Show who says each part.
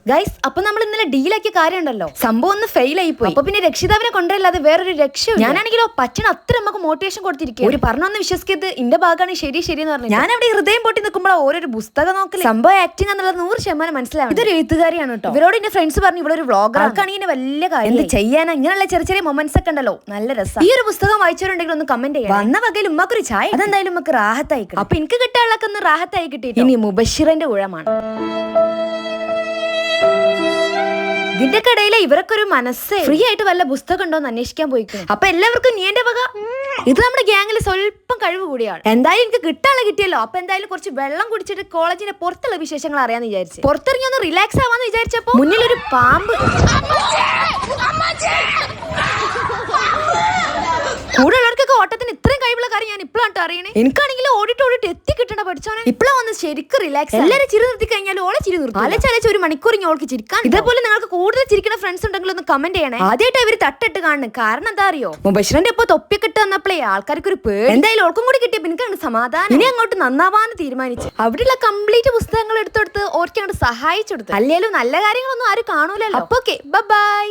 Speaker 1: Guys, അപ്പൊ നമ്മൾ ഇന്നലെ ഡീലാക്കിയ കാര്യം ഉണ്ടല്ലോ, സംഭവം ഒന്ന് ഫെയിൽ ആയി പോയി. അപ്പൊ പിന്നെ രക്ഷിതാവിനെ കൊണ്ടല്ലാതെ വേറൊരു രക്ഷയും. ഞാനാണെങ്കിലോ പറ്റണ അത്ര നമുക്ക് മോട്ടിവേഷൻ കൊടുത്തിരിക്കും. ഒരു പറഞ്ഞൊന്ന് വിശ്വസിക്കരുത്, ഇന്റെ ഭാഗമാണ് ശരി എന്ന് പറഞ്ഞു. ഞാൻ അവിടെ ഹൃദയം പൊട്ടി നിൽക്കുമ്പോൾ ഓരോ പുസ്തകം നോക്കല് സംഭവം ആക്ടിങ് എന്നുള്ളത് 100% മനസ്സിലാവും. ഇതൊരു എഴുത്തുകാരിയാണ് കേട്ടോ. ഇവരോട് എന്റെ ഫ്രണ്ട്സ് പറഞ്ഞു ഇവളൊരു വ്ളോഗർ ആൾക്കാണെങ്കിൽ വലിയ കാര്യം. എന്ത് ചെയ്യാനാ, ഇങ്ങനെയുള്ള ചെറിയ മൊമെന്റ്സ് ഒക്കെ ഉണ്ടല്ലോ, നല്ല രസം. ഈ ഒരു പുസ്തകം വായിച്ചവരുണ്ടെങ്കിൽ ഒന്ന് കമന്റ് ചെയ്യാം. വന്ന വകയിൽ ഉമ്മക്കൊരു ചായ, അതെന്തായാലും നമുക്ക് റാഹത്തായി. അപ്പൊ എനിക്ക് കിട്ടാനുള്ളൊക്കെ ഒന്ന് റാഹത്തായി കിട്ടി. ഇനി മുബഷിറിന്റെ ഊഴമാണ്. ഇതിന്റെ ഇടയിലെ ഇവരൊക്കെ ഒരു മനസ്സ് ഫ്രീ ആയിട്ട് വല്ല പുസ്തകം ഉണ്ടോന്ന് അന്വേഷിക്കാൻ പോയിക്കും. അപ്പൊ എല്ലാവർക്കും നീ എന്റെ വക. ഇത് നമ്മുടെ ഗ്യാങ്ങിൽ സ്വല്പം കഴിവ് കൂടിയാണ്. എന്തായാലും എനിക്ക് കിട്ടാനുള്ള കിട്ടിയല്ലോ. അപ്പൊ എന്തായാലും കുറച്ച് വെള്ളം കുടിച്ചിട്ട് കോളേജിന്റെ പുറത്തുള്ള വിശേഷങ്ങൾ അറിയാന്ന് വിചാരിച്ചു. പുറത്തിറങ്ങി ഒന്ന് റിലാക്സ് ആവാന്ന് വിചാരിച്ചപ്പോ മുന്നിലൊരു പാമ്പ്. കൂടെ ഉള്ളവർക്കൊക്കെ ഓട്ടത്തിന് ഇത്രയും കഴിവുള്ള കാര്യം ഞാൻ ഇപ്പോഴാണ് അറിയണേ. എനിക്കാണെങ്കിൽ ഓടിട്ട് എത്തി കിട്ടണ പഠിച്ചോനെ. ഇപ്പോഴാ വന്ന് ശരിക്കും റിലാക്സ്. എല്ലാവരും ചിരി നിർത്തി കഴിഞ്ഞാൽ ഓളെ ചിരി നിർത്തും. അലച്ചലച്ച് ഒരു മണിക്കൂർ ഓൾക്ക് ചിരിക്കാൻ. ഇതേപോലെ നിങ്ങൾക്ക് കൂടുതൽ ചിരിക്കുന്ന ഫ്രണ്ട്സ് ഉണ്ടെങ്കിൽ ഒന്ന് കമന്റ് ചെയ്യണേ. ആദ്യമായിട്ട് ഇവര് തട്ടിട്ട് കാണുന്നു. കാരണം എന്താ അറിയോ, മുബഷിറിന്റെ ഇപ്പൊ തൊപ്പിയൊക്കെ ഇട്ട് വന്നപ്പോഴേ ആൾക്കാർക്ക് ഒരു പേടി. എന്തായാലും ഓൾക്കും കൂടി കിട്ടിയപ്പോ എനിക്കാണ് സമാധാനം. ഇനി അങ്ങോട്ട് നന്നാവാന്ന് തീരുമാനിച്ചു. അവിടെയുള്ള കംപ്ലീറ്റ് പുസ്തകങ്ങൾ എടുത്തെടുത്ത് ഓർക്ക് അങ്ങോട്ട് സഹായിച്ചെടുത്തു. അല്ലേലും നല്ല കാര്യങ്ങളൊന്നും ആരും കാണൂലല്ലോ. അപ്പൊ ഓക്കെ, ബൈ.